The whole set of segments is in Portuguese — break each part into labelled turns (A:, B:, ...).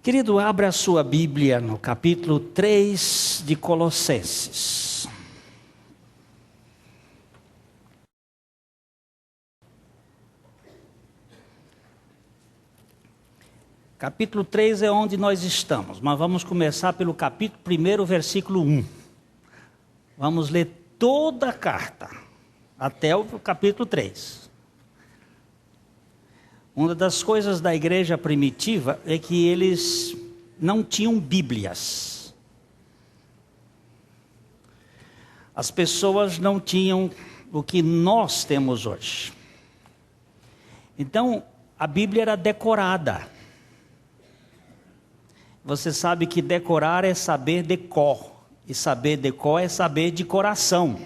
A: Querido, abra a sua Bíblia no capítulo 3 de Colossenses. Capítulo 3 é onde nós estamos, mas vamos começar pelo capítulo 1, versículo 1. Vamos ler toda a carta, até o capítulo 3. Uma das coisas da igreja primitiva é que eles não tinham Bíblias. As pessoas não tinham o que nós temos hoje. Então, a Bíblia era decorada. Você sabe que decorar é saber de cor. E saber de cor é saber de coração.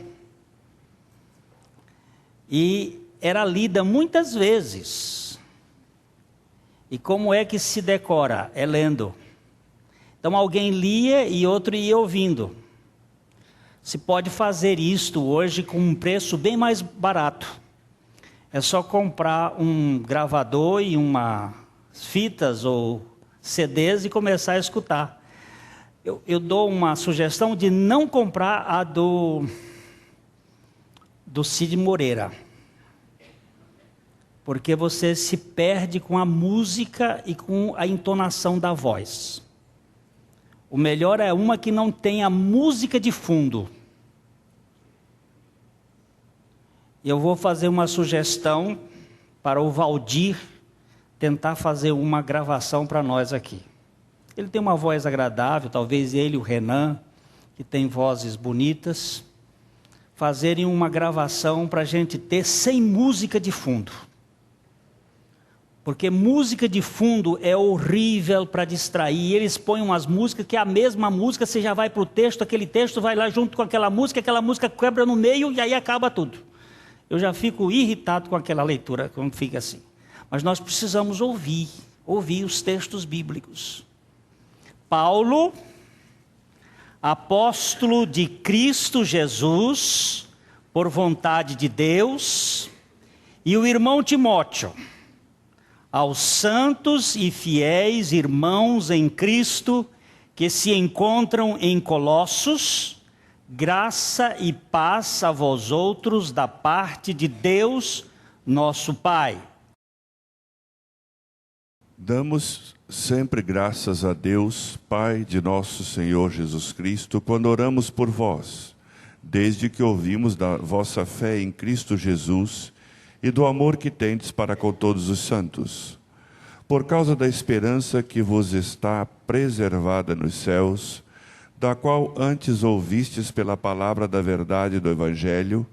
A: E era lida muitas vezes. E como é que se decora? É lendo. Então alguém lia e outro ia ouvindo. Se pode fazer isto hoje com um preço bem mais barato. É só comprar um gravador e umas fitas ou CDs e começar a escutar. Eu dou uma sugestão de não comprar a do Cid Moreira. Porque você se perde com a música e com a entonação da voz. O melhor é uma que não tenha música de fundo. Eu vou fazer uma sugestão para o Valdir tentar fazer uma gravação para nós aqui. Ele tem uma voz agradável, talvez ele e o Renan, que tem vozes bonitas, fazerem uma gravação para a gente ter sem música de fundo. Porque música de fundo é horrível para distrair. Eles põem umas músicas que é a mesma música, você já vai para o texto, aquele texto vai lá junto com aquela música quebra no meio e aí acaba tudo. Eu já fico irritado com aquela leitura, quando fica assim. Mas nós precisamos ouvir os textos bíblicos. Paulo, apóstolo de Cristo Jesus, por vontade de Deus, e o irmão Timóteo, aos santos e fiéis irmãos em Cristo que se encontram em Colossos, graça e paz a vós outros da parte de Deus, nosso Pai.
B: Damos sempre graças a Deus, Pai de nosso Senhor Jesus Cristo, quando oramos por vós, desde que ouvimos da vossa fé em Cristo Jesus e do amor que tendes para com todos os santos. Por causa da esperança que vos está preservada nos céus, da qual antes ouvistes pela palavra da verdade do Evangelho,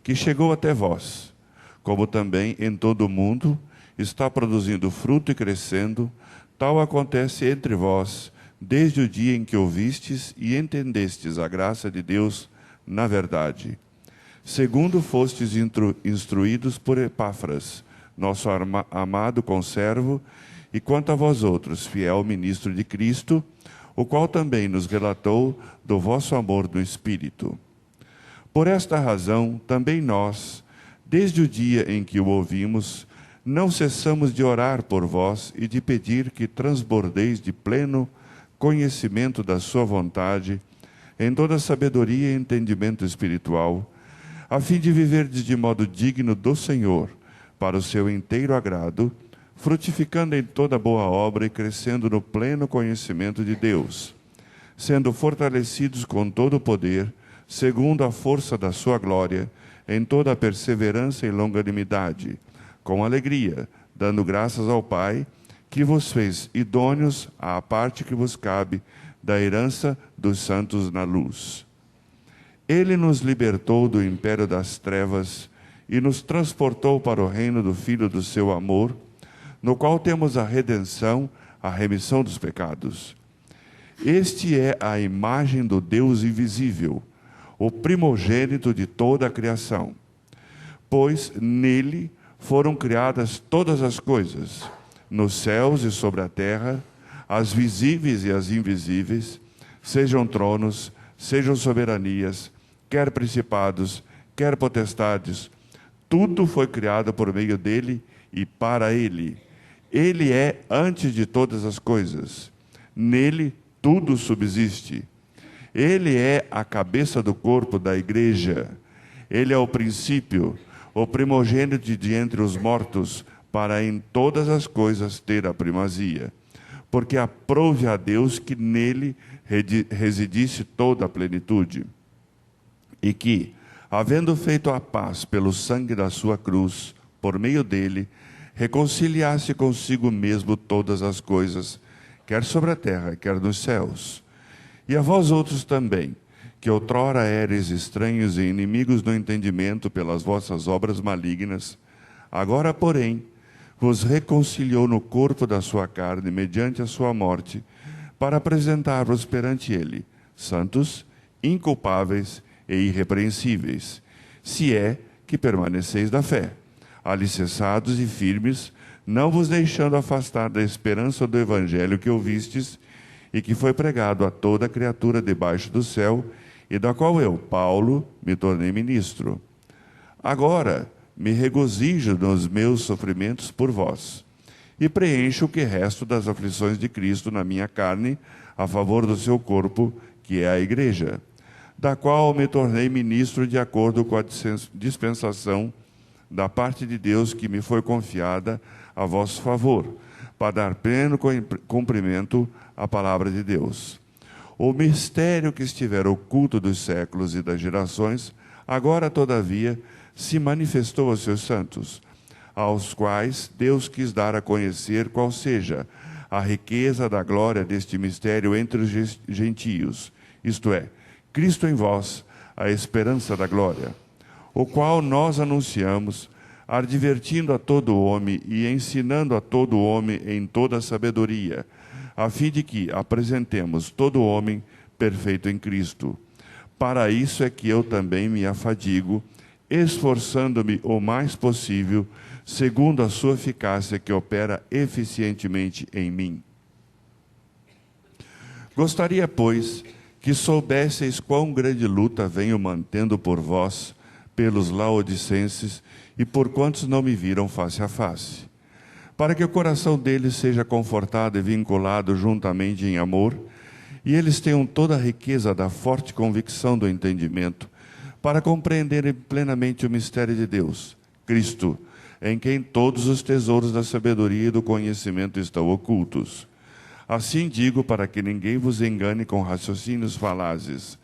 B: que chegou até vós, como também em todo o mundo está produzindo fruto e crescendo, tal acontece entre vós, desde o dia em que ouvistes e entendestes a graça de Deus na verdade. Segundo fostes instruídos por Epáfras, nosso amado conservo, e quanto a vós outros, fiel ministro de Cristo, o qual também nos relatou do vosso amor no Espírito. Por esta razão, também nós, desde o dia em que o ouvimos, não cessamos de orar por vós e de pedir que transbordeis de pleno conhecimento da sua vontade, em toda sabedoria e entendimento espiritual, a fim de viverdes de modo digno do Senhor, para o seu inteiro agrado, frutificando em toda boa obra e crescendo no pleno conhecimento de Deus, sendo fortalecidos com todo o poder, segundo a força da sua glória, em toda a perseverança e longanimidade, com alegria, dando graças ao Pai, que vos fez idôneos à parte que vos cabe da herança dos santos na luz. Ele nos libertou do império das trevas e nos transportou para o reino do Filho do seu amor, no qual temos a redenção, a remissão dos pecados. Este é a imagem do Deus invisível, o primogênito de toda a criação. Pois nele foram criadas todas as coisas, nos céus e sobre a terra, as visíveis e as invisíveis, sejam tronos, sejam soberanias, quer principados, quer potestades, tudo foi criado por meio dele e para ele. Ele é antes de todas as coisas, Nele tudo subsiste. Ele é a cabeça do corpo da igreja. Ele é o princípio, o primogênito de entre os mortos, para em todas as coisas ter a primazia. Porque aprouve a Deus que nele residisse toda a plenitude. E que, havendo feito a paz pelo sangue da sua cruz, por meio dele, reconciliasse consigo mesmo todas as coisas, quer sobre a terra, quer nos céus. E a vós outros também, que outrora éreis estranhos e inimigos no entendimento pelas vossas obras malignas, agora, porém, vos reconciliou no corpo da sua carne, mediante a sua morte, para apresentar-vos perante ele, santos, inculpáveis e irrepreensíveis, se é que permaneceis da fé, alicerçados e firmes, não vos deixando afastar da esperança do evangelho que ouvistes e que foi pregado a toda criatura debaixo do céu, e da qual eu, Paulo, me tornei ministro. Agora me regozijo nos meus sofrimentos por vós, e preencho o que resto das aflições de Cristo na minha carne, a favor do seu corpo, que é a igreja, da qual me tornei ministro de acordo com a dispensação da parte de Deus que me foi confiada a vosso favor, para dar pleno cumprimento à palavra de Deus. O mistério que estiver oculto dos séculos e das gerações, agora, todavia, se manifestou aos seus santos, aos quais Deus quis dar a conhecer qual seja a riqueza da glória deste mistério entre os gentios, isto é, Cristo em vós, a esperança da glória, o qual nós anunciamos, advertindo a todo homem e ensinando a todo homem em toda a sabedoria, a fim de que apresentemos todo homem perfeito em Cristo. Para isso é que eu também me afadigo, esforçando-me o mais possível, segundo a sua eficácia que opera eficientemente em mim. Gostaria, pois, que soubesseis quão grande luta venho mantendo por vós, pelos laodicenses e por quantos não me viram face a face, para que o coração deles seja confortado e vinculado juntamente em amor, e eles tenham toda a riqueza da forte convicção do entendimento, para compreenderem plenamente o mistério de Deus, Cristo, em quem todos os tesouros da sabedoria e do conhecimento estão ocultos. Assim digo, para que ninguém vos engane com raciocínios falazes,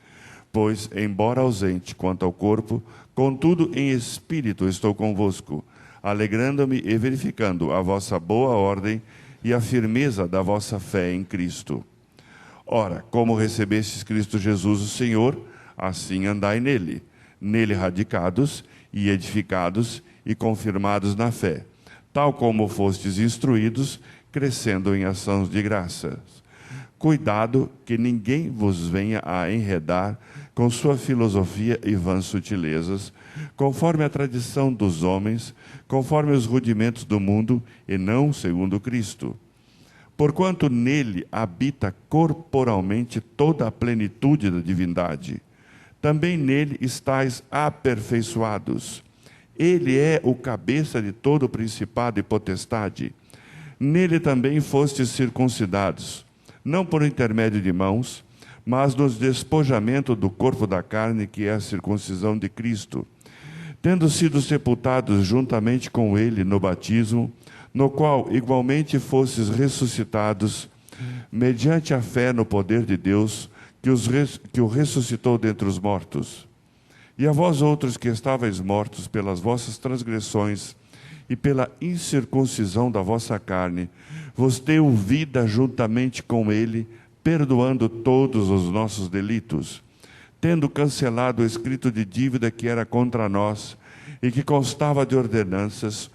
B: pois, embora ausente quanto ao corpo, contudo em espírito estou convosco, alegrando-me e verificando a vossa boa ordem e a firmeza da vossa fé em Cristo. Ora, como recebestes Cristo Jesus o Senhor, assim andai nele, nele radicados e edificados e confirmados na fé, tal como fostes instruídos, crescendo em ações de graças. Cuidado que ninguém vos venha a enredar com sua filosofia e vãs sutilezas, conforme a tradição dos homens, conforme os rudimentos do mundo, e não segundo Cristo. Porquanto nele habita corporalmente toda a plenitude da divindade, também nele estáis aperfeiçoados. Ele é o cabeça de todo principado e potestade. Nele também fostes circuncidados, não por intermédio de mãos, mas no despojamento do corpo da carne, que é a circuncisão de Cristo, tendo sido sepultados juntamente com ele no batismo, no qual igualmente fostes ressuscitados, mediante a fé no poder de Deus, que o ressuscitou dentre os mortos. E a vós outros que estáveis mortos pelas vossas transgressões e pela incircuncisão da vossa carne, vos deu vida juntamente com ele, perdoando todos os nossos delitos, tendo cancelado o escrito de dívida que era contra nós e que constava de ordenanças,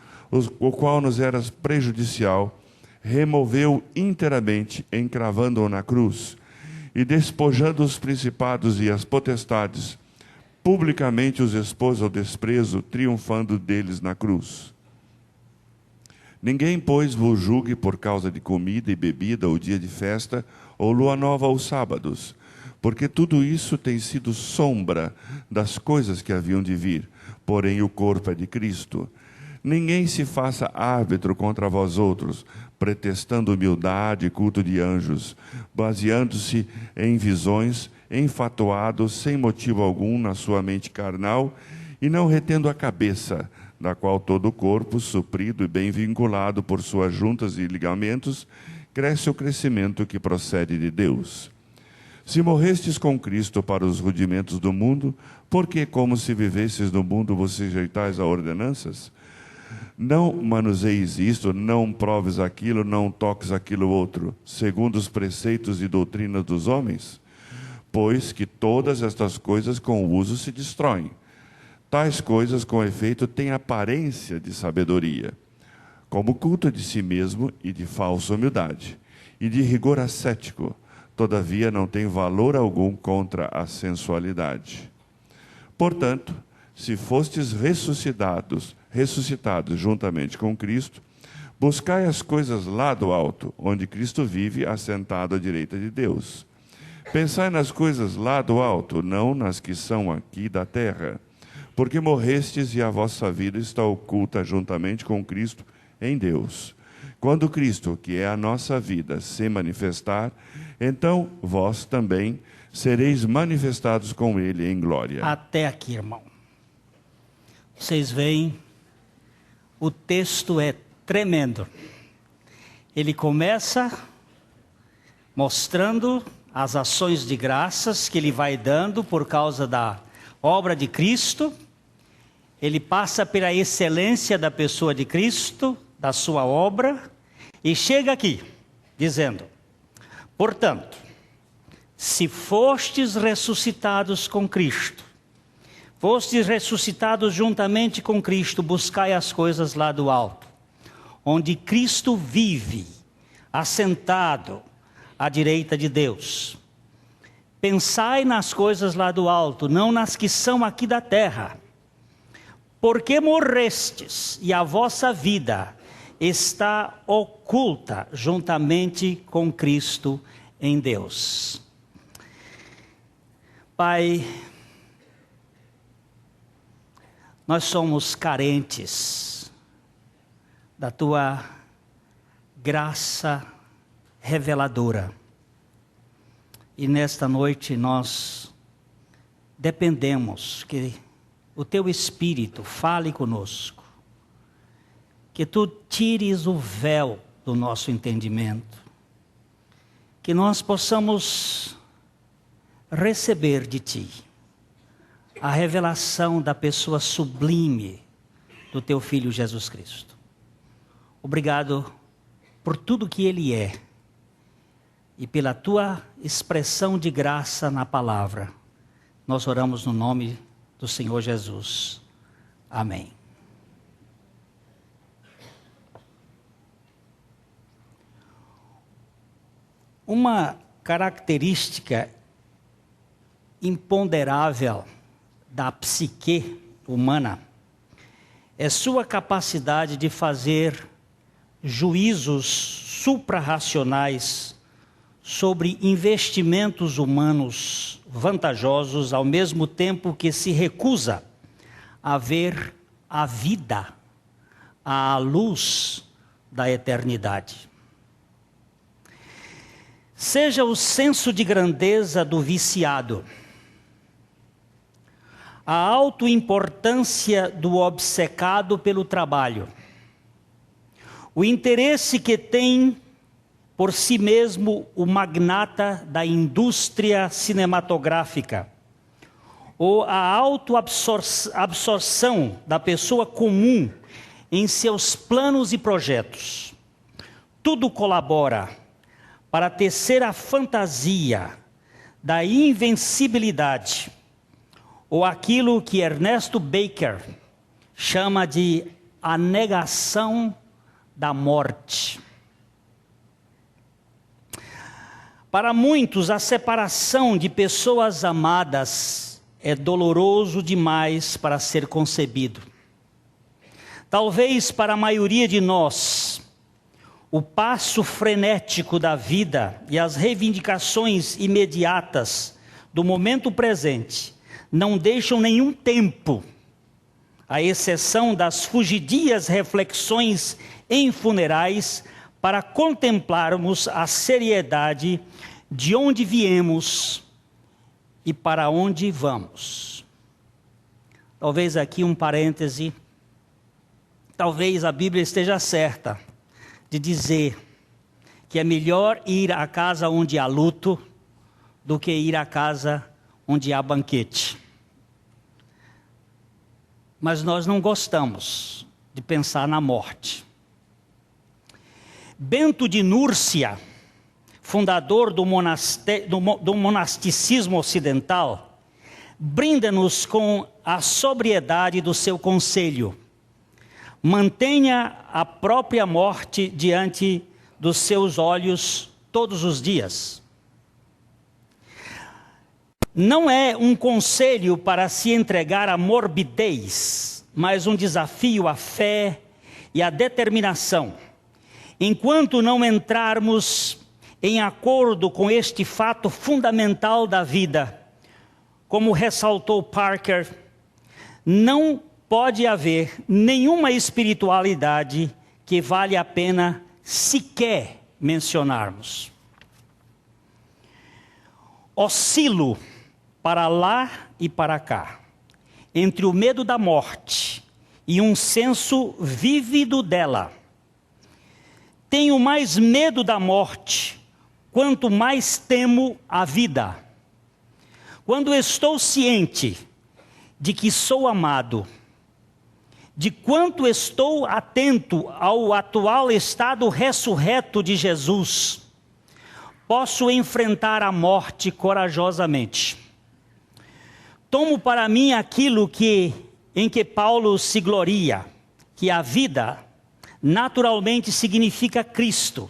B: o qual nos era prejudicial, removeu inteiramente, encravando-o na cruz, e despojando os principados e as potestades, publicamente os expôs ao desprezo, triunfando deles na cruz. Ninguém, pois, vos julgue por causa de comida e bebida, ou dia de festa, ou lua nova, ou sábados, porque tudo isso tem sido sombra das coisas que haviam de vir, porém o corpo é de Cristo. Ninguém se faça árbitro contra vós outros, pretextando humildade e culto de anjos, baseando-se em visões, enfatuado sem motivo algum na sua mente carnal e não retendo a cabeça, da qual todo o corpo, suprido e bem vinculado por suas juntas e ligamentos, cresce o crescimento que procede de Deus. Se morrestes com Cristo para os rudimentos do mundo, por que, como se vivesses no mundo, vos sujeitais a ordenanças? Não manuseis isto, não proves aquilo, não toques aquilo outro, segundo os preceitos e doutrinas dos homens? Pois que todas estas coisas com o uso se destroem. Tais coisas, com efeito, têm aparência de sabedoria, como culto de si mesmo e de falsa humildade, e de rigor ascético, todavia não tem valor algum contra a sensualidade. Portanto, se fostes ressuscitados juntamente com Cristo, buscai as coisas lá do alto, onde Cristo vive assentado à direita de Deus. Pensai nas coisas lá do alto, não nas que são aqui da terra, porque morrestes e a vossa vida está oculta juntamente com Cristo em Deus. Quando Cristo, que é a nossa vida, se manifestar, então vós também sereis manifestados com Ele em glória.
A: Até aqui, irmão. Vocês veem, o texto é tremendo. Ele começa mostrando as ações de graças que ele vai dando por causa da obra de Cristo. Ele passa pela excelência da pessoa de Cristo, da sua obra, e chega aqui, dizendo: portanto, se fostes ressuscitados com Cristo, fostes ressuscitados juntamente com Cristo, buscai as coisas lá do alto, onde Cristo vive, assentado à direita de Deus. Pensai nas coisas lá do alto, não nas que são aqui da terra. Porque morrestes, e a vossa vida está oculta juntamente com Cristo em Deus. Pai, nós somos carentes da Tua graça reveladora. E nesta noite nós dependemos que o Teu Espírito fale conosco, que Tu tires o véu do nosso entendimento, que nós possamos receber de Ti a revelação da pessoa sublime do Teu Filho Jesus Cristo. Obrigado por tudo que Ele é e pela Tua expressão de graça na palavra. Nós oramos no nome do Senhor Jesus. Amém. Uma característica imponderável da psique humana é sua capacidade de fazer juízos suprarracionais sobre investimentos humanos vantajosos, ao mesmo tempo que se recusa a ver a vida à luz da eternidade. Seja o senso de grandeza do viciado, a autoimportância do obcecado pelo trabalho, o interesse que tem por si mesmo o magnata da indústria cinematográfica, ou a autoabsorção da pessoa comum em seus planos e projetos. Tudo colabora para tecer a fantasia da invencibilidade, ou aquilo que Ernesto Baker chama de a negação da morte. Para muitos, a separação de pessoas amadas é doloroso demais para ser concebido. Talvez para a maioria de nós, o passo frenético da vida e as reivindicações imediatas do momento presente não deixam nenhum tempo, à exceção das fugidias reflexões em funerais, para contemplarmos a seriedade de onde viemos e para onde vamos. Talvez aqui um parêntese. Talvez a Bíblia esteja certa de dizer que é melhor ir à casa onde há luto do que ir à casa onde há banquete. Mas nós não gostamos de pensar na morte. Bento de Núrcia, fundador do monasticismo ocidental, brinda-nos com a sobriedade do seu conselho. Mantenha a própria morte diante dos seus olhos todos os dias. Não é um conselho para se entregar à morbidez, mas um desafio à fé e à determinação. Enquanto não entrarmos em acordo com este fato fundamental da vida, como ressaltou Parker, não pode haver nenhuma espiritualidade que vale a pena sequer mencionarmos. Oscilo para lá e para cá, entre o medo da morte e um senso vívido dela. Tenho mais medo da morte, quanto mais temo a vida. Quando estou ciente de que sou amado, de quanto estou atento ao atual estado ressurreto de Jesus, posso enfrentar a morte corajosamente. Tomo para mim aquilo em que Paulo se gloria, que a vida naturalmente significa Cristo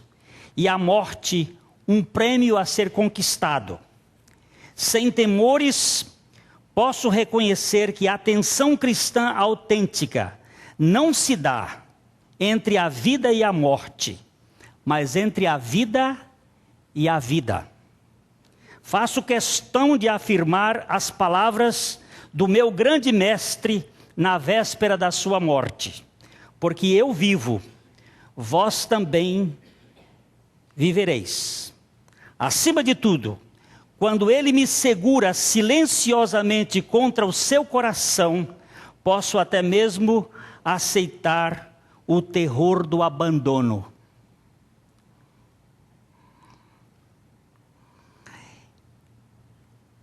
A: e a morte um prêmio a ser conquistado. Sem temores, posso reconhecer que a tensão cristã autêntica não se dá entre a vida e a morte, mas entre a vida e a vida. Faço questão de afirmar as palavras do meu grande mestre na véspera da sua morte. Porque eu vivo, vós também vivereis. Acima de tudo, quando ele me segura silenciosamente contra o seu coração, posso até mesmo aceitar o terror do abandono.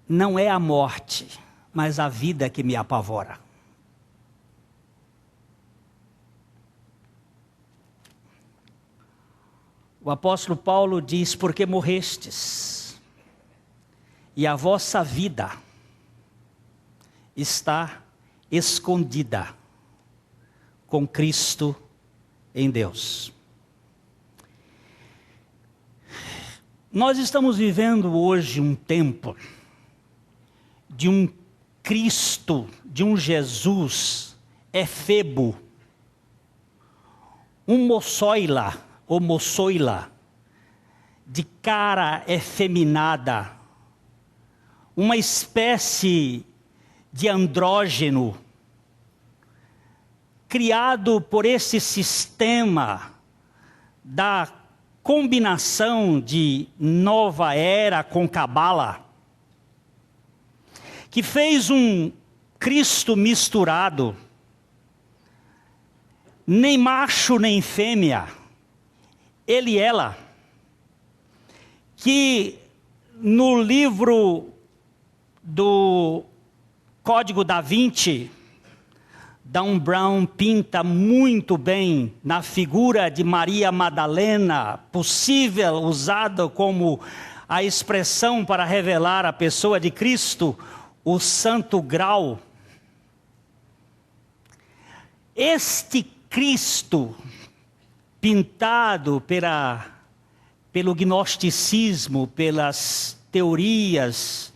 A: Não é a morte, mas a vida que me apavora. O apóstolo Paulo diz: porque morrestes, e a vossa vida está escondida com Cristo em Deus. Nós estamos vivendo hoje um tempo de um Cristo, de um Jesus efebo, um moçoila, ou moçoila, de cara efeminada, uma espécie de andrógeno, criado por esse sistema da combinação de nova era com cabala, que fez um Cristo misturado, nem macho nem fêmea, ele e ela, que no livro do Código da Vinci, Dan Brown pinta muito bem na figura de Maria Madalena, possível usada como a expressão para revelar a pessoa de Cristo, o Santo Grau. Este Cristo, pintado pelo gnosticismo, pelas teorias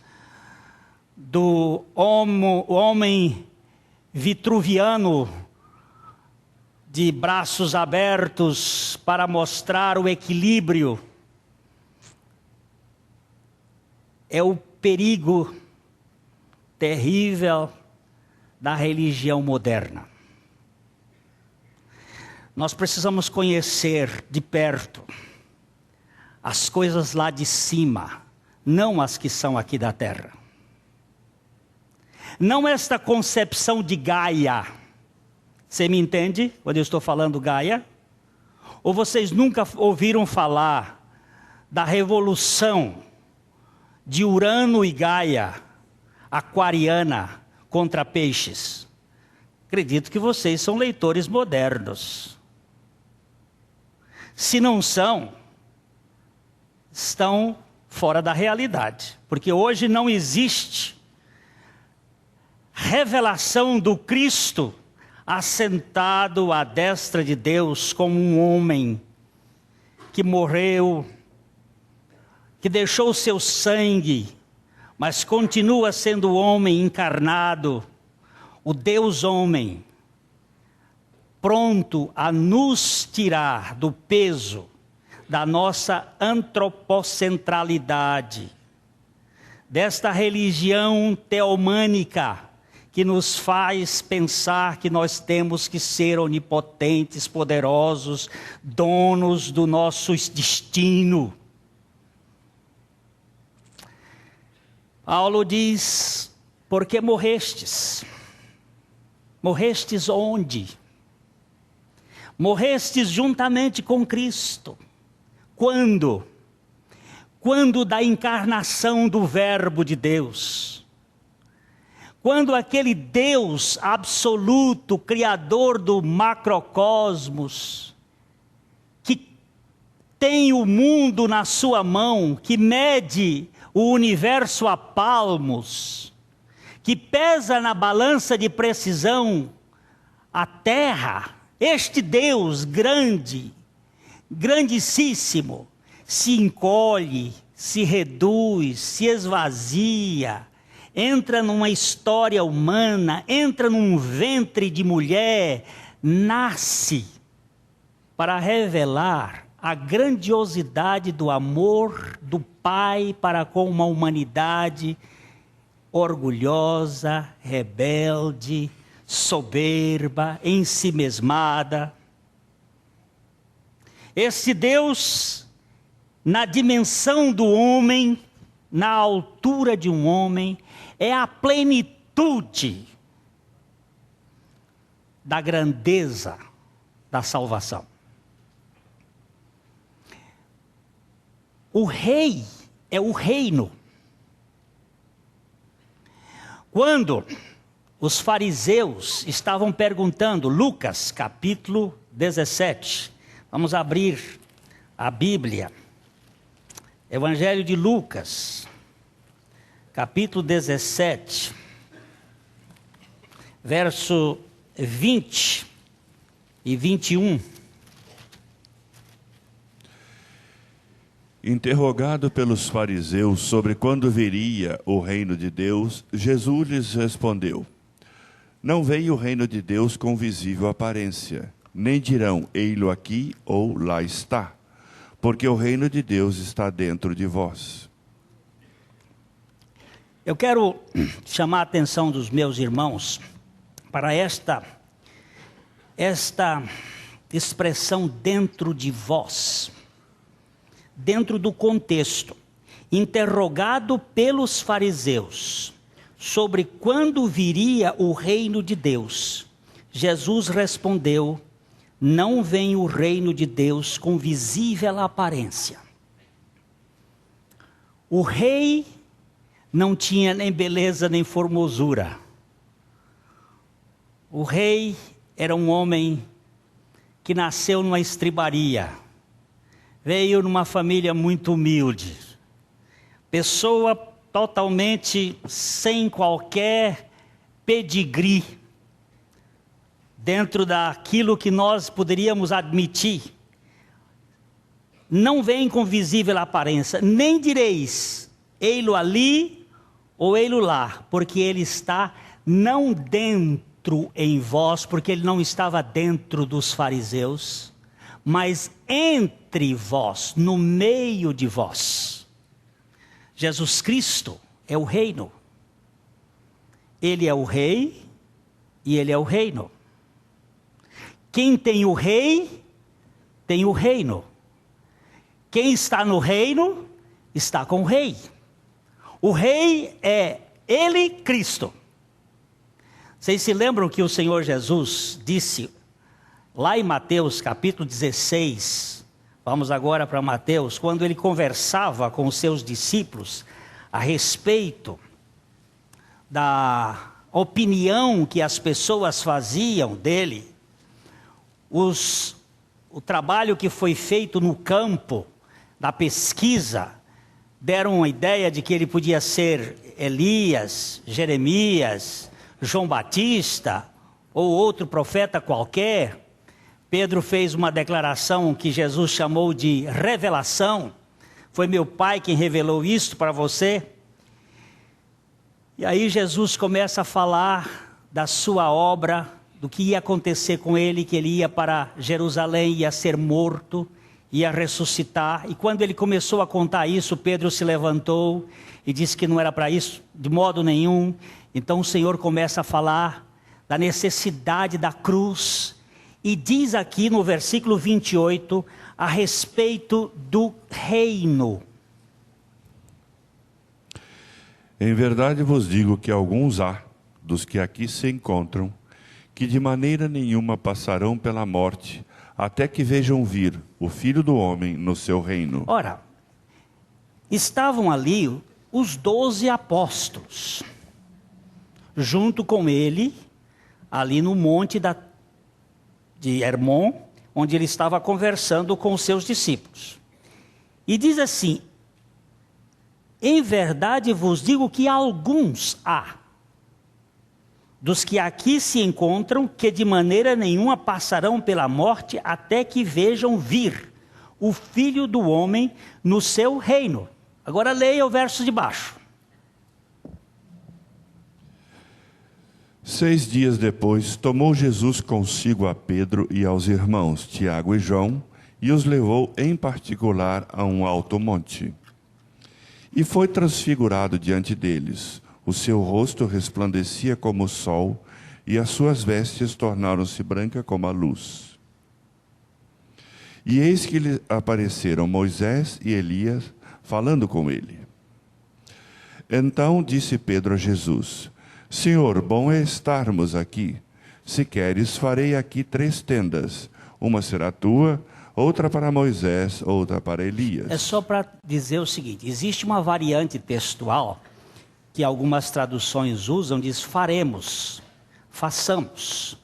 A: do homem vitruviano, de braços abertos para mostrar o equilíbrio, é o perigo terrível da religião moderna. Nós precisamos conhecer de perto as coisas lá de cima, não as que são aqui da terra. Não esta concepção de Gaia. Você me entende quando eu estou falando Gaia? Ou vocês nunca ouviram falar da revolução de Urano e Gaia, aquariana, contra peixes? Acredito que vocês são leitores modernos. Se não são, estão fora da realidade. Porque hoje não existe revelação do Cristo assentado à destra de Deus como um homem que morreu, que deixou seu sangue, mas continua sendo homem encarnado, o Deus homem, pronto a nos tirar do peso da nossa antropocentralidade, desta religião teomânica que nos faz pensar que nós temos que ser onipotentes, poderosos, donos do nosso destino. Paulo diz: por que morrestes? Morrestes onde? Morrestes juntamente com Cristo. Quando? Quando da encarnação do Verbo de Deus. Quando aquele Deus absoluto, criador do macrocosmos, que tem o mundo na sua mão, que mede o universo a palmos, que pesa na balança de precisão a terra, este Deus grande, grandíssimo, se encolhe, se reduz, se esvazia, entra numa história humana, entra num ventre de mulher, nasce para revelar a grandiosidade do amor do Pai para com uma humanidade orgulhosa, rebelde, soberba, ensimesmada. Esse Deus, na dimensão do homem, na altura de um homem, é a plenitude da grandeza da salvação. O rei é o reino. Quando os fariseus estavam perguntando, Lucas capítulo 17, vamos abrir a Bíblia, Evangelho de Lucas, capítulo 17, verso 20 e 21.
B: Interrogado pelos fariseus sobre quando viria o reino de Deus, Jesus lhes respondeu: não veio o reino de Deus com visível aparência, nem dirão, ei-lo aqui ou lá está, porque o reino de Deus está dentro de vós.
A: Eu quero chamar a atenção dos meus irmãos para esta expressão dentro de vós. Dentro do contexto, interrogado pelos fariseus sobre quando viria o reino de Deus, Jesus respondeu: não vem o reino de Deus com visível aparência. O rei não tinha nem beleza nem formosura. O rei era um homem que nasceu numa estribaria. Veio numa família muito humilde, pessoa totalmente sem qualquer pedigree, dentro daquilo que nós poderíamos admitir. Não vem com visível aparência, nem direis, ei-lo ali ou ei-lo lá, porque ele está não dentro em vós, porque ele não estava dentro dos fariseus, mas entre vós, no meio de vós. Jesus Cristo é o reino. Ele é o rei e ele é o reino. Quem tem o rei, tem o reino. Quem está no reino, está com o rei. O rei é ele, Cristo. Vocês se lembram que o Senhor Jesus disse, lá em Mateus capítulo 16, vamos agora para Mateus, quando ele conversava com os seus discípulos a respeito da opinião que as pessoas faziam dele, o trabalho que foi feito no campo, da pesquisa, deram uma ideia de que ele podia ser Elias, Jeremias, João Batista, ou outro profeta qualquer. Pedro fez uma declaração que Jesus chamou de revelação. Foi meu Pai quem revelou isso para você. E aí Jesus começa a falar da sua obra, do que ia acontecer com ele, que ele ia para Jerusalém, ia ser morto, ia ressuscitar. E quando ele começou a contar isso, Pedro se levantou e disse que não era para isso de modo nenhum. Então o Senhor começa a falar da necessidade da cruz e diz aqui no versículo 28 a respeito do reino.
B: Em verdade vos digo que alguns há, dos que aqui se encontram, que de maneira nenhuma passarão pela morte, até que vejam vir o Filho do Homem no seu reino.
A: Ora, estavam ali os 12 apóstolos, junto com ele, ali no monte de Hermon, onde ele estava conversando com os seus discípulos. E diz assim, em verdade vos digo que alguns há, dos que aqui se encontram, que de maneira nenhuma passarão pela morte, até que vejam vir o Filho do Homem no seu reino. Agora leia o verso de baixo.
B: 6 dias depois, tomou Jesus consigo a Pedro e aos irmãos Tiago e João, e os levou em particular a um alto monte. E foi transfigurado diante deles. O seu rosto resplandecia como o sol, e as suas vestes tornaram-se brancas como a luz. E eis que lhe apareceram Moisés e Elias, falando com ele. Então disse Pedro a Jesus, Senhor, bom é estarmos aqui. Se queres, farei aqui 3 tendas. Uma será tua, outra para Moisés, outra para Elias.
A: É só para dizer o seguinte, existe uma variante textual que algumas traduções usam, diz faremos, façamos.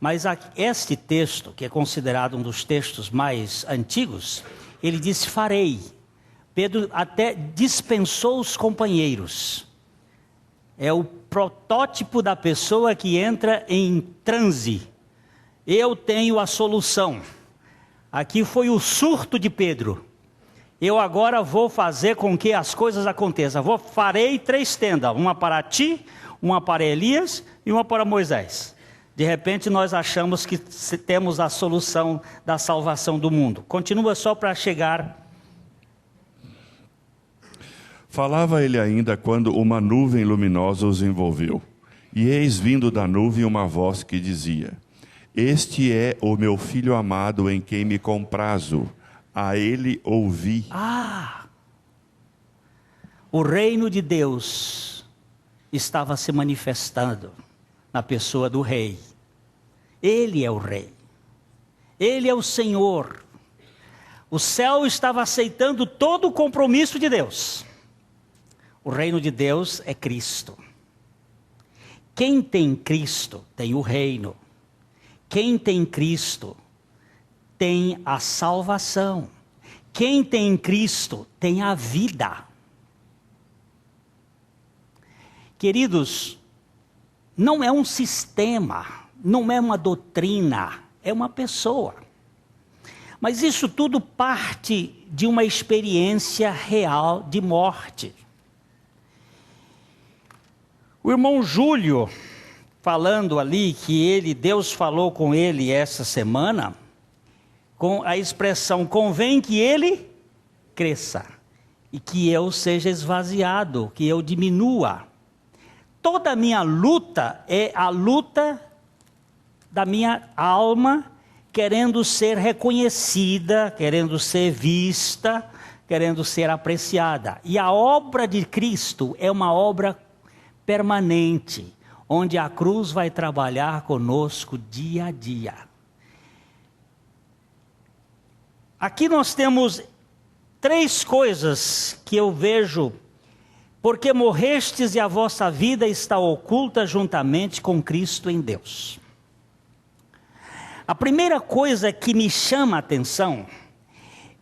A: Mas este texto, que é considerado um dos textos mais antigos, ele diz farei. Pedro até dispensou os companheiros. É o protótipo da pessoa que entra em transe. Eu tenho a solução. Aqui foi o surto de Pedro. Eu agora vou fazer com que as coisas aconteçam. Farei 3 tendas, uma para ti, uma para Elias e uma para Moisés. De repente nós achamos que temos a solução da salvação do mundo. Continua só para chegar.
B: Falava ele ainda quando uma nuvem luminosa os envolveu. E eis vindo da nuvem uma voz que dizia, Este é o meu filho amado em quem me comprazo. A ele ouvi.
A: O reino de Deus estava se manifestando na pessoa do rei. Ele é o rei. Ele é o Senhor. O céu estava aceitando todo o compromisso de Deus. O reino de Deus é Cristo. Quem tem Cristo tem o reino. Quem tem Cristo tem a salvação. Quem tem Cristo tem a vida. Queridos, não é um sistema, não é uma doutrina, é uma pessoa. Mas isso tudo parte de uma experiência real de morte. O irmão Júlio, falando ali que Deus falou com ele essa semana, com a expressão, convém que ele cresça e que eu seja esvaziado, que eu diminua. Toda a minha luta é a luta da minha alma querendo ser reconhecida, querendo ser vista, querendo ser apreciada. E a obra de Cristo é uma obra permanente, onde a cruz vai trabalhar conosco dia a dia. Aqui nós temos 3 coisas que eu vejo. Porque morrestes e a vossa vida está oculta juntamente com Cristo em Deus. A primeira coisa que me chama a atenção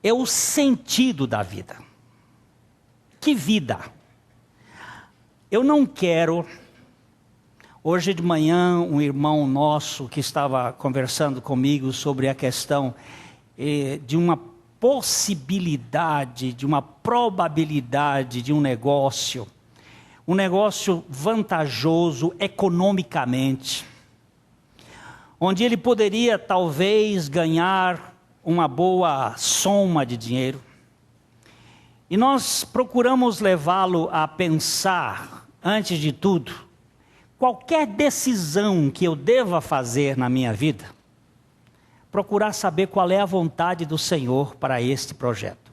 A: é o sentido da vida. Que vida? Eu não quero... Hoje de manhã, um irmão nosso que estava conversando comigo sobre a questão de uma possibilidade, de uma probabilidade de um negócio vantajoso economicamente, onde ele poderia talvez ganhar uma boa soma de dinheiro. E nós procuramos levá-lo a pensar, antes de tudo, qualquer decisão que eu deva fazer na minha vida, procurar saber qual é a vontade do Senhor para este projeto.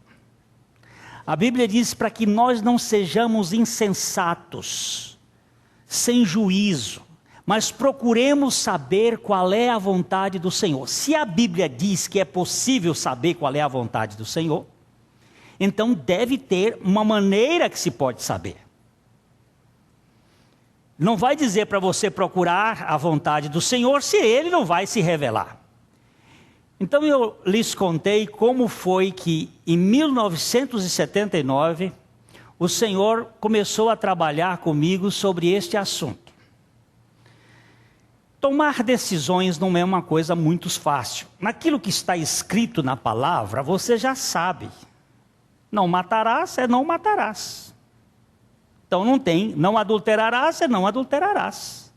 A: A Bíblia diz para que nós não sejamos insensatos, sem juízo, mas procuremos saber qual é a vontade do Senhor. Se a Bíblia diz que é possível saber qual é a vontade do Senhor, então deve ter uma maneira que se pode saber. Não vai dizer para você procurar a vontade do Senhor se Ele não vai se revelar. Então eu lhes contei como foi que em 1979 o Senhor começou a trabalhar comigo sobre este assunto. Tomar decisões não é uma coisa muito fácil. Naquilo que está escrito na palavra, você já sabe. Não matarás é não matarás. Então não tem, não adulterarás é não adulterarás.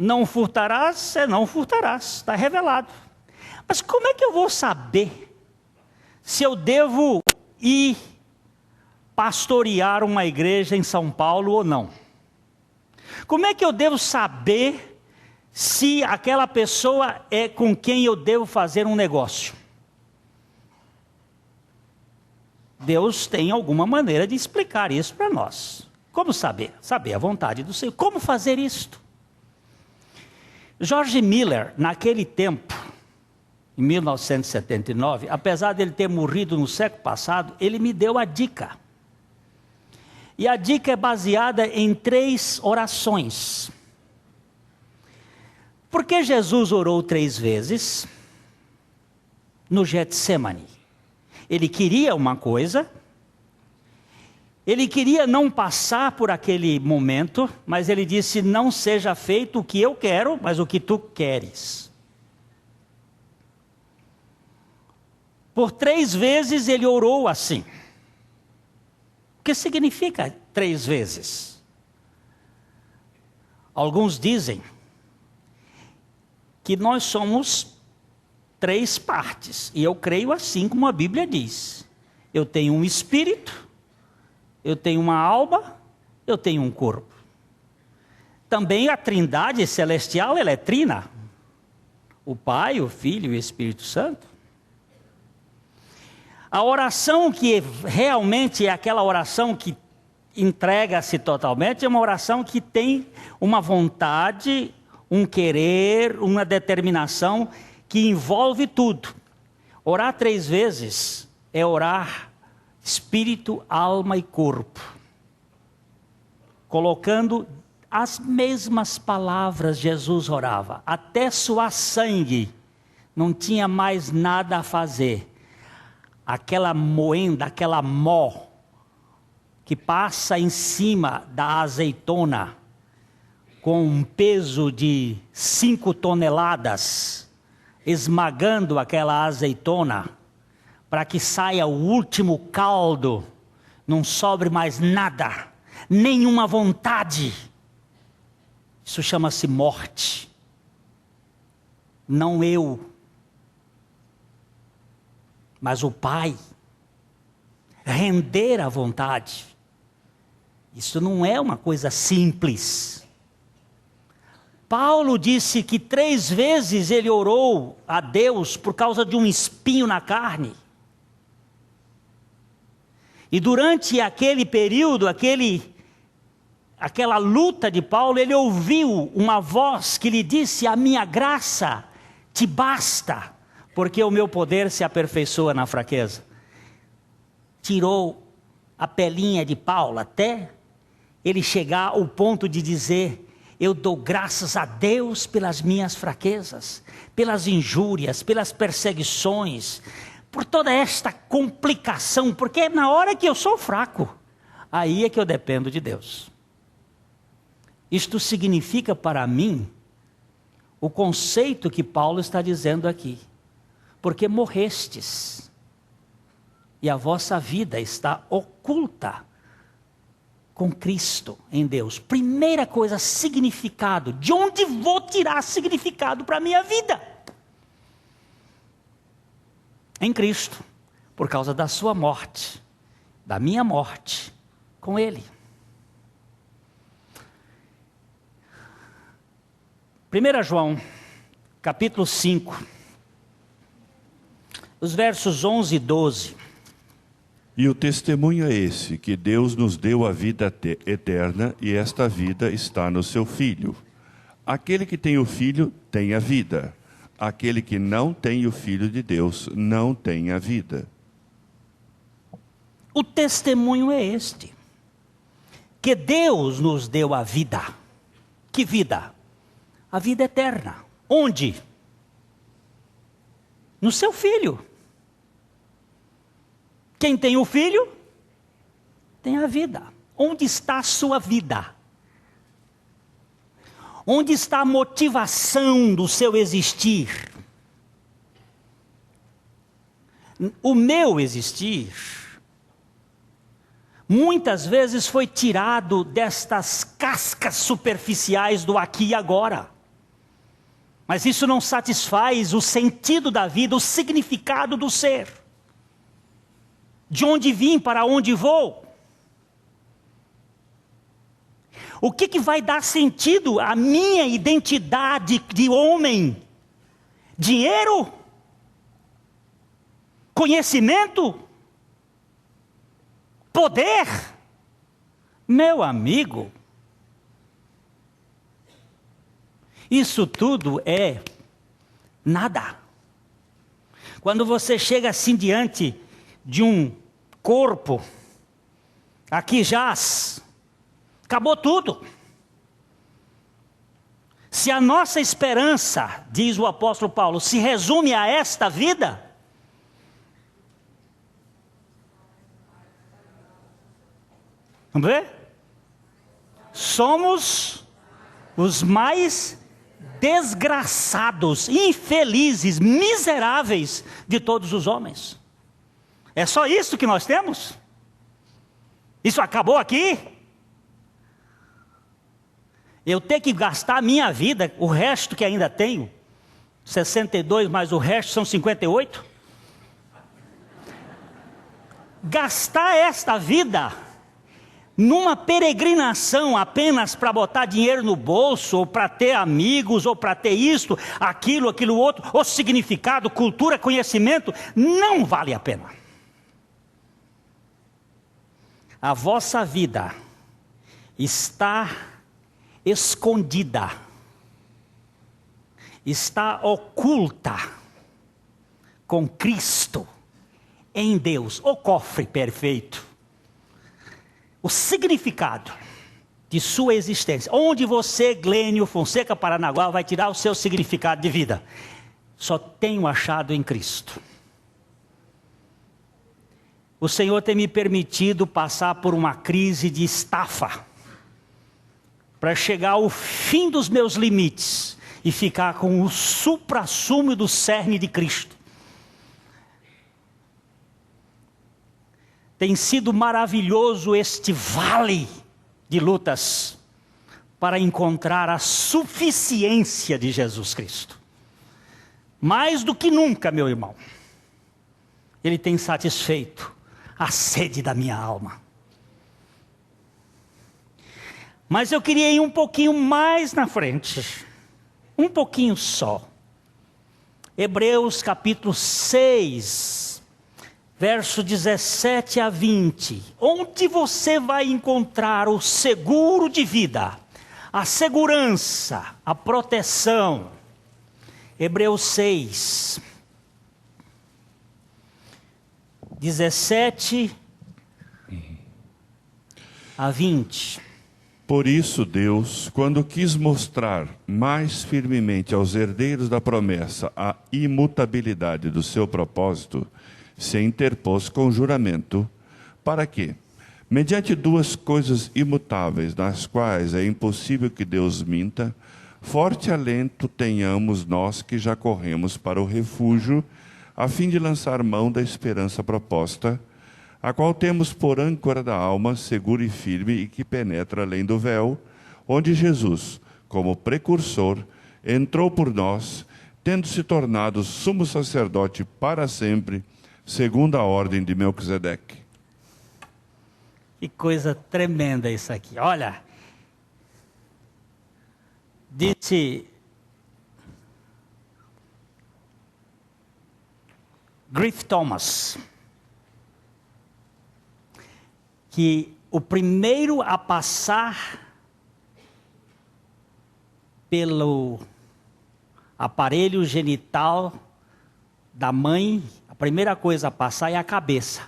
A: Não furtarás é não furtarás, está revelado. Mas como é que eu vou saber se eu devo ir pastorear uma igreja em São Paulo ou não? Como é que eu devo saber se aquela pessoa é com quem eu devo fazer um negócio? Deus tem alguma maneira de explicar isso para nós. Como saber? Saber a vontade do Senhor. Como fazer isto? George Miller, naquele tempo, em 1979, apesar de ele ter morrido no século passado, ele me deu a dica. E a dica é baseada em 3 orações. Por que Jesus orou 3 vezes no Getsemane? Ele queria uma coisa, ele queria não passar por aquele momento, mas ele disse, não seja feito o que eu quero, mas o que tu queres. Por 3 vezes ele orou assim. O que significa 3 vezes? Alguns dizem que nós somos 3 partes, e eu creio assim como a Bíblia diz. Eu tenho um espírito, eu tenho uma alma, eu tenho um corpo. Também a trindade celestial, ela é trina. O Pai, o Filho e o Espírito Santo. A oração que realmente é aquela oração que entrega-se totalmente, é uma oração que tem uma vontade, um querer, uma determinação que envolve tudo. Orar 3 vezes é orar espírito, alma e corpo, colocando as mesmas palavras. Jesus orava, até suar sangue, não tinha mais nada a fazer. Aquela moenda, aquela mó, que passa em cima da azeitona, com um peso de 5 toneladas, esmagando aquela azeitona, para que saia o último caldo, não sobre mais nada, nenhuma vontade. Isso chama-se morte. Não eu, mas o Pai. Render a vontade. Isso não é uma coisa simples. Paulo disse que 3 vezes ele orou a Deus por causa de um espinho na carne. E durante aquele período, aquela luta de Paulo, ele ouviu uma voz que lhe disse: a minha graça te basta, porque o meu poder se aperfeiçoa na fraqueza. Tirou a pelinha de Paulo até ele chegar ao ponto de dizer: eu dou graças a Deus pelas minhas fraquezas, pelas injúrias, pelas perseguições, por toda esta complicação, porque na hora que eu sou fraco, aí é que eu dependo de Deus. Isto significa para mim o conceito que Paulo está dizendo aqui: porque morrestes, e a vossa vida está oculta com Cristo em Deus. Primeira coisa, significado. De onde vou tirar significado para a minha vida? Em Cristo, por causa da sua morte, da minha morte com Ele. 1 João, capítulo 5, os versos 11 e 12.
B: E o testemunho é esse, que Deus nos deu a vida eterna, e esta vida está no seu Filho. Aquele que tem o Filho tem a vida. Aquele que não tem o Filho de Deus não tem a vida.
A: O testemunho é este: que Deus nos deu a vida. Que vida? A vida eterna. Onde? No seu Filho. Quem tem o Filho, tem a vida. Onde está a sua vida? Onde está a motivação do seu existir? O meu existir, muitas vezes foi tirado destas cascas superficiais do aqui e agora. Mas isso não satisfaz o sentido da vida, o significado do ser. De onde vim, para onde vou? O que vai dar sentido à minha identidade de homem? Dinheiro? Conhecimento? Poder? Meu amigo, isso tudo é nada. Quando você chega assim diante de um corpo, aqui jaz, acabou tudo. Se a nossa esperança, diz o apóstolo Paulo, se resume a esta vida, vamos ver? Somos os mais desgraçados, infelizes, miseráveis de todos os homens. É só isso que nós temos? Isso acabou aqui? Eu tenho que gastar a minha vida, o resto que ainda tenho, 62 mais o resto são 58. Gastar esta vida numa peregrinação apenas para botar dinheiro no bolso, ou para ter amigos, ou para ter isto, aquilo outro, ou significado, cultura, conhecimento, não vale a pena. A vossa vida está escondida, está oculta com Cristo em Deus, o cofre perfeito. O significado de sua existência. Onde você, Glênio Fonseca Paranaguá, vai tirar o seu significado de vida? Só tenho achado em Cristo. O Senhor tem me permitido passar por uma crise de estafa, para chegar ao fim dos meus limites e ficar com o suprassumo do cerne de Cristo. Tem sido maravilhoso este vale de lutas para encontrar a suficiência de Jesus Cristo. Mais do que nunca, meu irmão, Ele tem satisfeito a sede da minha alma. Mas eu queria ir um pouquinho mais na frente. um pouquinho só. Hebreus capítulo 6, verso 17 a 20. Onde você vai encontrar o seguro de vida, a segurança, a proteção. Hebreus 6, 17 a 20.
B: Por isso Deus, quando quis mostrar mais firmemente aos herdeiros da promessa a imutabilidade do seu propósito, se interpôs com juramento, para que, mediante duas coisas imutáveis, nas quais é impossível que Deus minta, forte alento tenhamos nós que já corremos para o refúgio, a fim de lançar mão da esperança proposta, a qual temos por âncora da alma, segura e firme, e que penetra além do véu, onde Jesus, como precursor, entrou por nós, tendo se tornado sumo sacerdote para sempre, segundo a ordem de Melquisedeque.
A: Que coisa tremenda isso aqui. Olha, disse Griff Thomas que o primeiro a passar pelo aparelho genital da mãe, a primeira coisa a passar é a cabeça.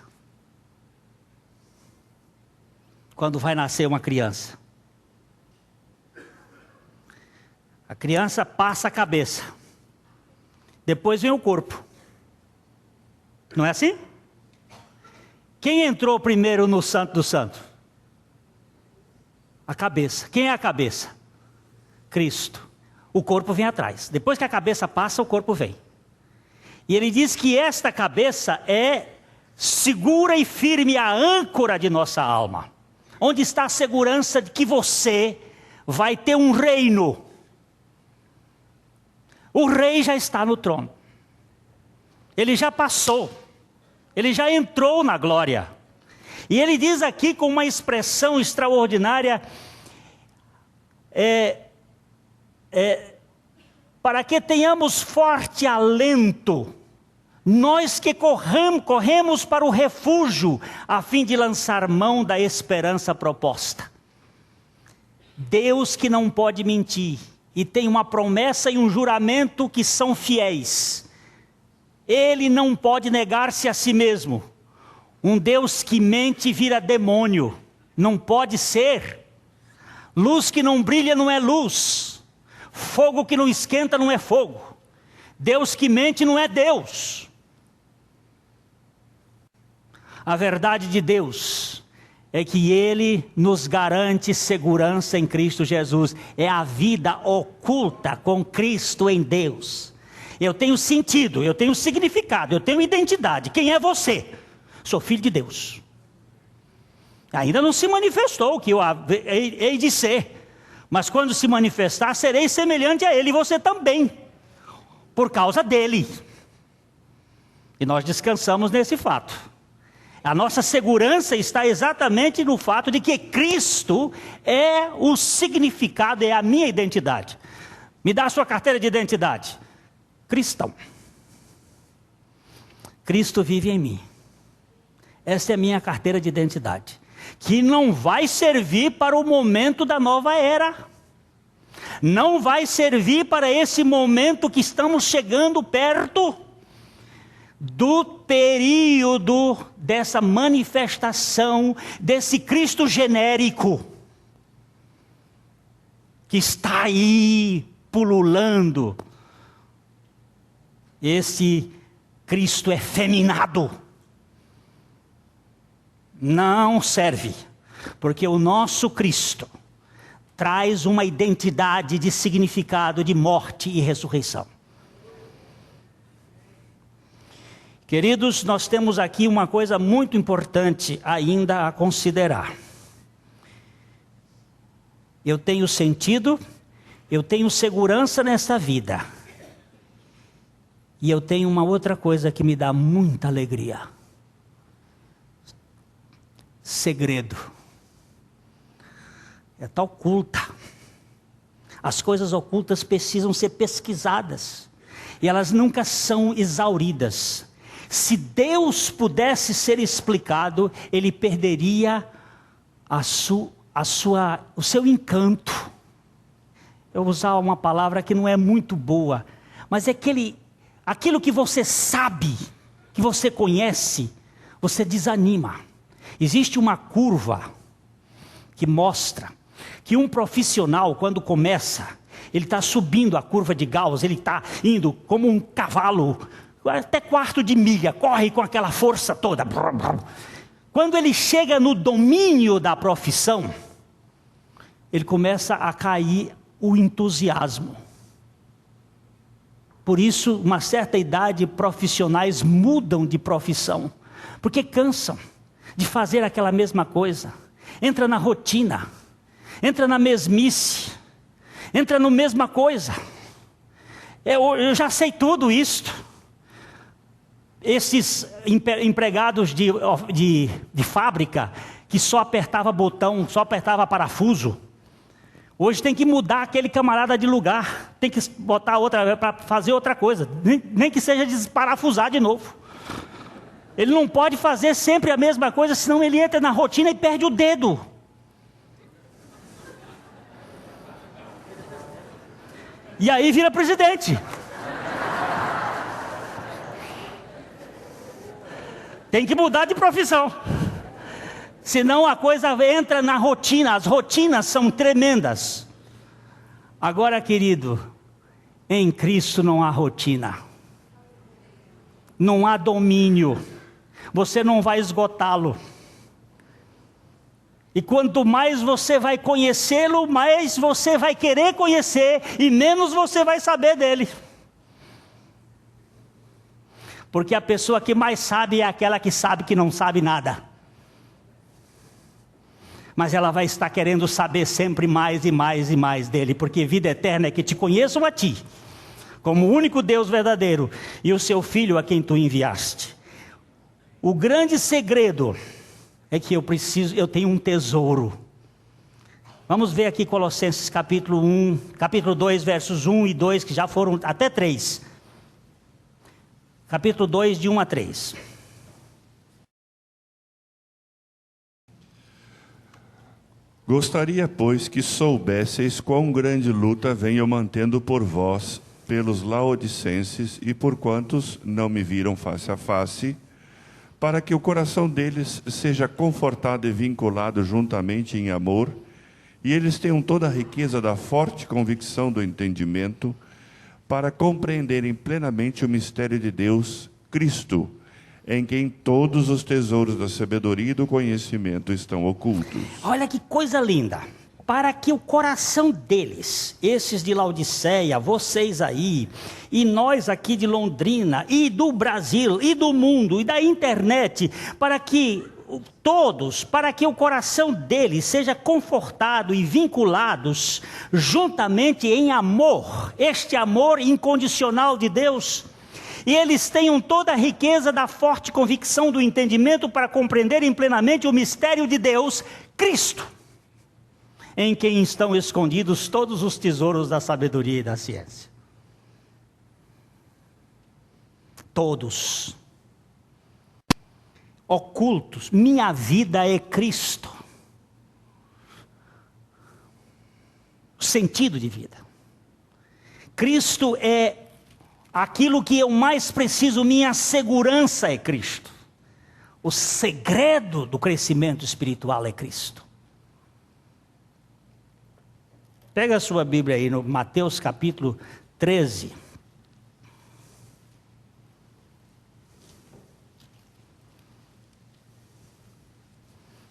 A: Quando vai nascer uma criança. A criança passa a cabeça. Depois vem o corpo. Não é assim? Quem entrou primeiro no Santo dos Santos? A cabeça. Quem é a cabeça? Cristo. O corpo vem atrás. Depois que a cabeça passa, o corpo vem. E ele diz que esta cabeça é segura e firme a âncora de nossa alma. Onde está a segurança de que você vai ter um reino. O rei já está no trono. Ele já passou. Ele já entrou na glória. E ele diz aqui com uma expressão extraordinária, para que tenhamos forte alento, nós que corremos para o refúgio, a fim de lançar mão da esperança proposta. Deus que não pode mentir, e tem uma promessa e um juramento que são fiéis. Ele não pode negar-se a si mesmo. Um Deus que mente vira demônio. Não pode ser. Luz que não brilha não é luz. Fogo que não esquenta não é fogo. Deus que mente não é Deus. A verdade de Deus é que Ele nos garante segurança em Cristo Jesus. É a vida oculta com Cristo em Deus. Eu tenho sentido, eu tenho significado, eu tenho identidade. Quem é você? Sou filho de Deus. Ainda não se manifestou o que eu hei de ser. Mas quando se manifestar, serei semelhante a Ele, e você também. Por causa dEle. E nós descansamos nesse fato. A nossa segurança está exatamente no fato de que Cristo é o significado, é a minha identidade. Me dá a sua carteira de identidade. Cristão. Cristo vive em mim. Essa é a minha carteira de identidade. Que não vai servir para o momento da nova era. Não vai servir para esse momento que estamos chegando perto do período dessa manifestação desse Cristo genérico. Que está aí pululando. Esse Cristo efeminado não serve, porque o nosso Cristo traz uma identidade de significado de morte e ressurreição. Queridos, nós temos aqui uma coisa muito importante ainda a considerar. Eu tenho sentido, eu tenho segurança nessa vida. E eu tenho uma outra coisa que me dá muita alegria. Segredo. É tal oculta. As coisas ocultas precisam ser pesquisadas. E elas nunca são exauridas. Se Deus pudesse ser explicado, Ele perderia o seu encanto. Eu vou usar uma palavra que não é muito boa, mas é aquilo que você sabe, que você conhece, você desanima. Existe uma curva que mostra que um profissional, quando começa, ele está subindo a curva de Gauss, ele está indo como um cavalo, até quarto de milha, corre com aquela força toda. Quando ele chega no domínio da profissão, ele começa a cair o entusiasmo. Por isso, uma certa idade, profissionais mudam de profissão, porque cansam de fazer aquela mesma coisa. Entra na rotina, entra na mesmice, entra na mesma coisa. Eu já sei tudo isto. Esses empregados de fábrica, que só apertava botão, só apertava parafuso, hoje tem que mudar aquele camarada de lugar, tem que botar outra para fazer outra coisa, nem que seja desparafusar de novo. Ele não pode fazer sempre a mesma coisa, senão ele entra na rotina e perde o dedo. E aí vira presidente. Tem que mudar de profissão. Senão a coisa entra na rotina. As rotinas são tremendas. Agora, querido, em Cristo não há rotina. Não há domínio. Você não vai esgotá-lo. E quanto mais você vai conhecê-lo, mais você vai querer conhecer e menos você vai saber dele. Porque a pessoa que mais sabe é aquela que sabe que não sabe nada. Mas ela vai estar querendo saber sempre mais e mais e mais dele, porque vida eterna é que te conheçam a ti, como o único Deus verdadeiro, e o seu Filho a quem tu enviaste. O grande segredo é que eu tenho um tesouro. Vamos ver aqui Colossenses capítulo 2, versos 1 e 2, que já foram até 3. Capítulo 2, de 1 a 3.
B: Gostaria, pois, que soubesseis quão grande luta venho mantendo por vós, pelos laodicenses e por quantos não me viram face a face, para que o coração deles seja confortado e vinculado juntamente em amor, e eles tenham toda a riqueza da forte convicção do entendimento, para compreenderem plenamente o mistério de Deus, Cristo, em quem todos os tesouros da sabedoria e do conhecimento estão ocultos.
A: Olha que coisa linda. Para que o coração deles, esses de Laodiceia, vocês aí, e nós aqui de Londrina, e do Brasil, e do mundo, e da internet, para que o coração deles seja confortado e vinculados juntamente em amor, este amor incondicional de Deus, e eles tenham toda a riqueza da forte convicção do entendimento para compreenderem plenamente o mistério de Deus, Cristo, em quem estão escondidos todos os tesouros da sabedoria e da ciência. Todos ocultos. Minha vida é Cristo. O sentido de vida. Cristo é aquilo que eu mais preciso, minha segurança é Cristo. O segredo do crescimento espiritual é Cristo. Pega a sua Bíblia aí no Mateus capítulo 13.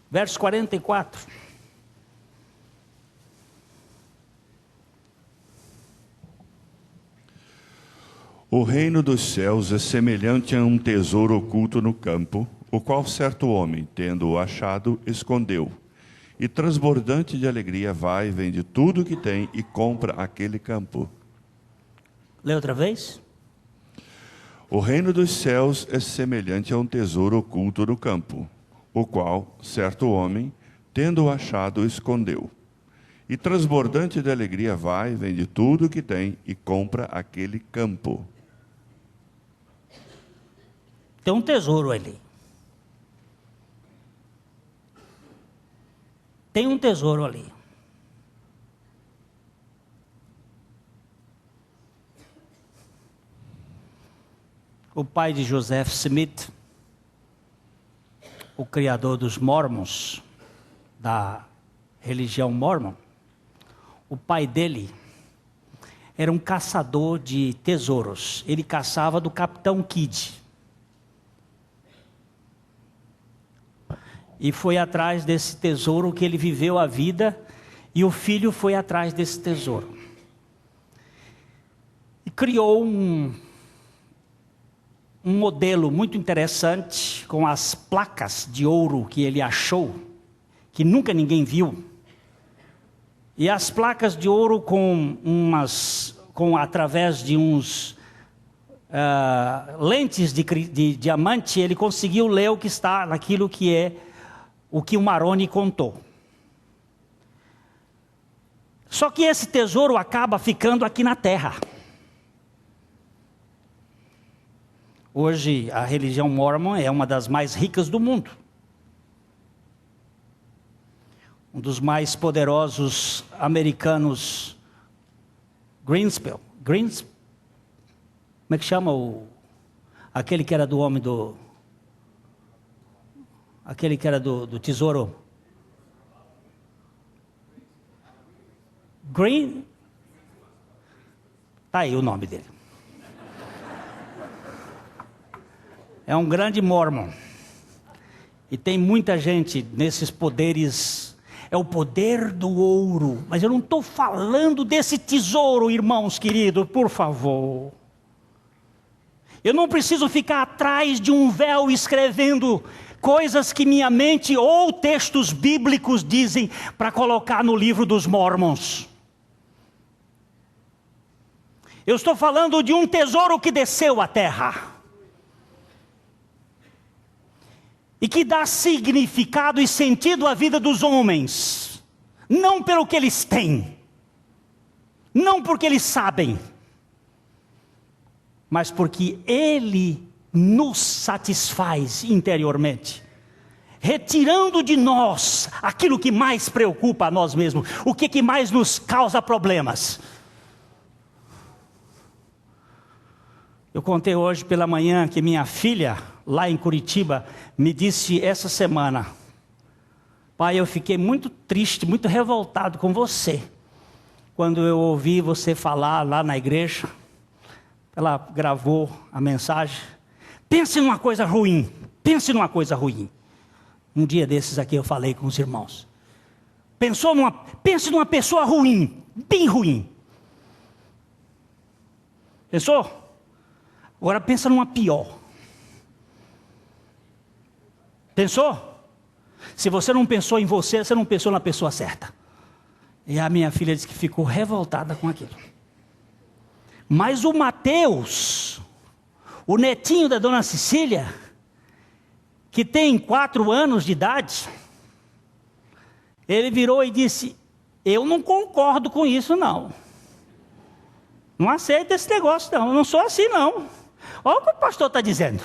A: Verso 44.
B: O reino dos céus é semelhante a um tesouro oculto no campo, o qual certo homem, tendo-o achado, escondeu. E transbordante de alegria vai, vende tudo o que tem e compra aquele campo.
A: Lê outra vez.
B: O reino dos céus é semelhante a um tesouro oculto no campo, o qual certo homem, tendo-o achado, escondeu. E transbordante de alegria vai, vende tudo o que tem e compra aquele campo.
A: Tem um tesouro ali. Tem um tesouro ali. O pai de Joseph Smith, o criador dos Mormons, da religião Mormon, o pai dele era um caçador de tesouros. Ele caçava do Capitão Kidd. E foi atrás desse tesouro que ele viveu a vida, e o filho foi atrás desse tesouro. E criou um modelo muito interessante, com as placas de ouro que ele achou, que nunca ninguém viu. E as placas de ouro através de uns lentes de diamante, ele conseguiu ler o que está naquilo que é o que o Maroni contou. Só que esse tesouro acaba ficando aqui na terra. Hoje a religião Mormon é uma das mais ricas do mundo. Um dos mais poderosos americanos, Greenspan. Como é que chama aquele que era do homem do... Aquele que era do tesouro? Green? Está aí o nome dele. É um grande Mormon. E tem muita gente nesses poderes. É o poder do ouro. Mas eu não estou falando desse tesouro, irmãos queridos, por favor. Eu não preciso ficar atrás de um véu escrevendo coisas que minha mente ou textos bíblicos dizem para colocar no livro dos Mormons. Eu estou falando de um tesouro que desceu à terra. E que dá significado e sentido à vida dos homens. Não pelo que eles têm. Não porque eles sabem. Mas porque Ele nos satisfaz interiormente. Retirando de nós aquilo que mais preocupa a nós mesmos. O que mais nos causa problemas. Eu contei hoje pela manhã que minha filha, lá em Curitiba, me disse essa semana: pai, eu fiquei muito triste, muito revoltado com você, quando eu ouvi você falar lá na igreja. Ela gravou a mensagem. Pense numa coisa ruim, pense numa coisa ruim. Um dia desses aqui eu falei com os irmãos. Pense numa pessoa ruim, bem ruim. Pensou? Agora pensa numa pior. Pensou? Se você não pensou em você, você não pensou na pessoa certa. E a minha filha disse que ficou revoltada com aquilo. Mas o Mateus, o netinho da dona Cecília, que tem 4 anos de idade, ele virou e disse: eu não concordo com isso não. Não aceito esse negócio não, eu não sou assim não. Olha o que o pastor está dizendo.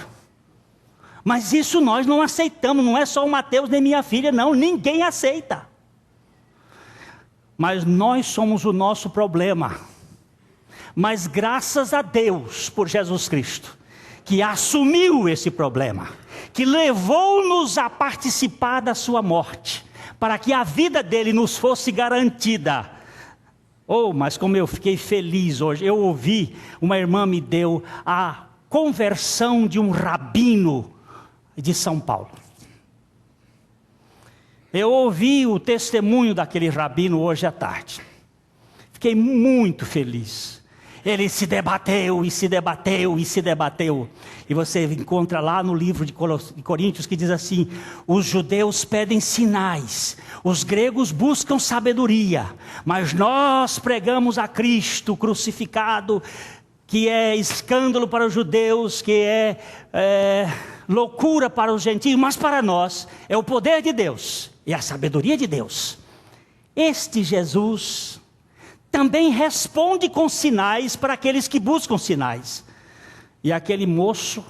A: Mas isso nós não aceitamos, não é só o Mateus nem minha filha não, ninguém aceita. Mas nós somos o nosso problema. Mas graças a Deus por Jesus Cristo, que assumiu esse problema, que levou-nos a participar da sua morte, para que a vida dele nos fosse garantida. Oh, mas como eu fiquei feliz hoje, eu ouvi, uma irmã me deu a conversão de um rabino de São Paulo. Eu ouvi o testemunho daquele rabino hoje à tarde. Fiquei muito feliz. Ele se debateu, e se debateu, e se debateu. E você encontra lá no livro de Coríntios que diz assim: os judeus pedem sinais, os gregos buscam sabedoria, mas nós pregamos a Cristo crucificado, que é escândalo para os judeus, que é loucura para os gentios, mas para nós é o poder de Deus e a sabedoria de Deus. Este Jesus também responde com sinais para aqueles que buscam sinais. E aquele moço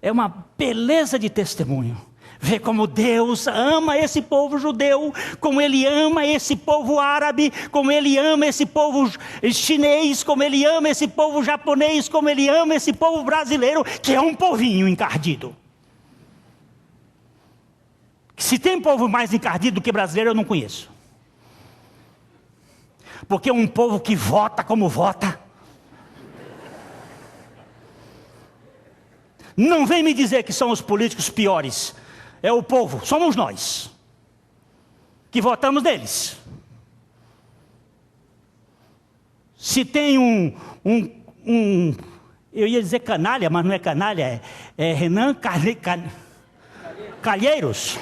A: é uma beleza de testemunho. Vê como Deus ama esse povo judeu, como Ele ama esse povo árabe, como Ele ama esse povo chinês, como Ele ama esse povo japonês, como Ele ama esse povo brasileiro, que é um povinho encardido. Se tem povo mais encardido do que brasileiro, eu não conheço. Porque um povo que vota como vota, não vem me dizer que são os políticos piores. É o povo, somos nós, que votamos neles. Se tem eu ia dizer canalha, mas não é canalha, é Renan Calheiros,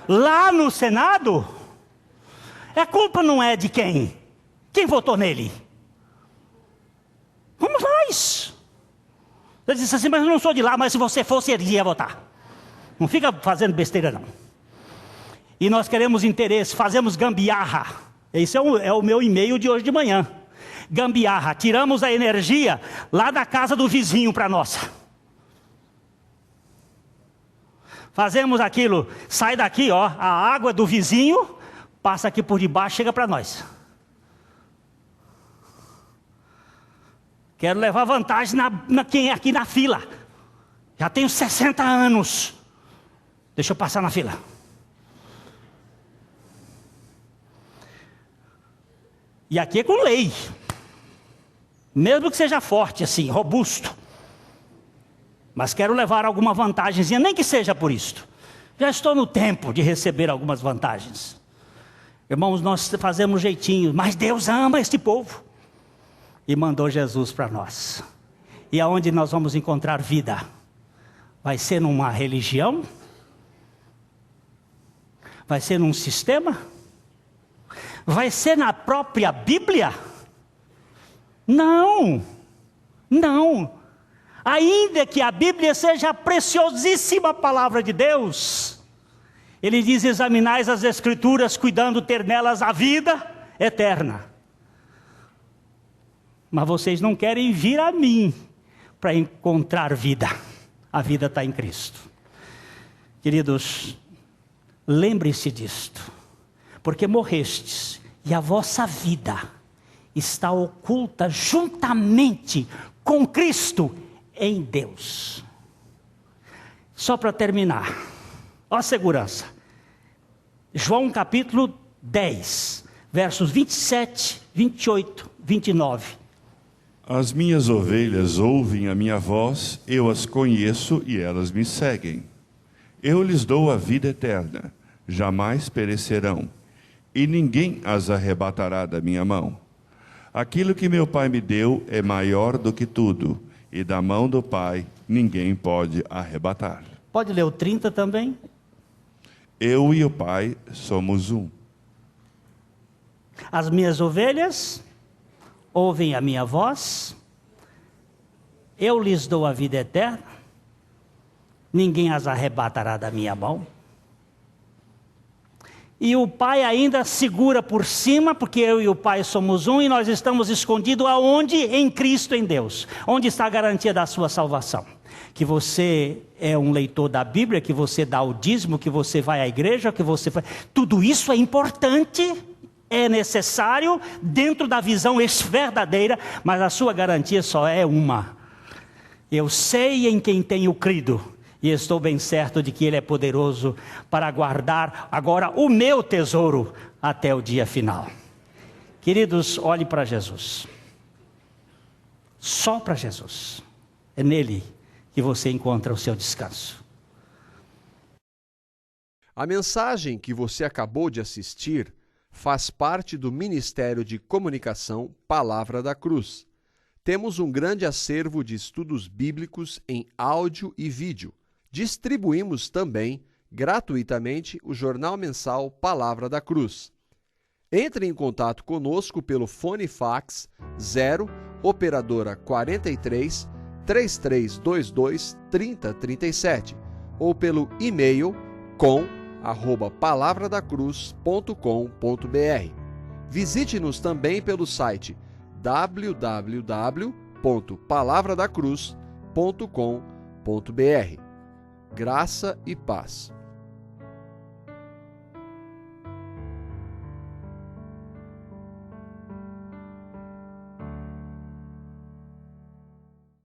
A: lá no Senado, a culpa não é de quem? Quem votou nele? Vamos nós. Ele disse assim, mas eu não sou de lá, mas se você fosse, ele ia votar. Não fica fazendo besteira, não. E nós queremos interesse, fazemos gambiarra. Esse é o meu e-mail de hoje de manhã. Gambiarra, tiramos a energia lá da casa do vizinho para nossa. Fazemos aquilo, sai daqui, ó, a água do vizinho, passa aqui por debaixo, chega para nós. Quero levar vantagem na quem é aqui na fila. Já tenho 60 anos. Deixa eu passar na fila. E aqui é com lei. Mesmo que seja forte assim, robusto. Mas quero levar alguma vantagemzinha, nem que seja por isto. Já estou no tempo de receber algumas vantagens. Irmãos, nós fazemos jeitinho, mas Deus ama este povo. E mandou Jesus para nós. E aonde nós vamos encontrar vida? Vai ser numa religião? Vai ser num sistema? Vai ser na própria Bíblia? Não, não. Ainda que a Bíblia seja a preciosíssima palavra de Deus, ele diz, examinais as Escrituras, cuidando ter nelas a vida eterna. Mas vocês não querem vir a mim para encontrar vida. A vida está em Cristo. Queridos, lembre-se disto, porque morrestes e a vossa vida está oculta juntamente com Cristo em Deus. Só para terminar, ó a segurança. João capítulo 10, versos 27, 28, 29.
B: As minhas ovelhas ouvem a minha voz, eu as conheço e elas me seguem. Eu lhes dou a vida eterna, jamais perecerão, e ninguém as arrebatará da minha mão. Aquilo que meu Pai me deu é maior do que tudo, e da mão do Pai ninguém pode arrebatar.
A: Pode ler o 30 também?
B: Eu e o Pai somos um.
A: As minhas ovelhas ouvem a minha voz, eu lhes dou a vida eterna, ninguém as arrebatará da minha mão. E o Pai ainda segura por cima, porque eu e o Pai somos um, e nós estamos escondidos aonde? Em Cristo, em Deus. Onde está a garantia da sua salvação? Que você é um leitor da Bíblia, que você dá o dízimo, que você vai à igreja, que você faz... Tudo isso é importante, é necessário, dentro da visão verdadeira, mas a sua garantia só é uma. Eu sei em quem tenho crido, e estou bem certo de que Ele é poderoso para guardar agora o meu tesouro até o dia final. Queridos, olhe para Jesus. Só para Jesus. É nele que você encontra o seu descanso.
C: A mensagem que você acabou de assistir faz parte do Ministério de Comunicação Palavra da Cruz. Temos um grande acervo de estudos bíblicos em áudio e vídeo. Distribuímos também, gratuitamente, o jornal mensal Palavra da Cruz. Entre em contato conosco pelo fone fax 0 operadora 43 3322 3037 ou pelo e-mail com palavradacruz.com.br. Visite-nos também pelo site www.palavradacruz.com.br. Graça e paz.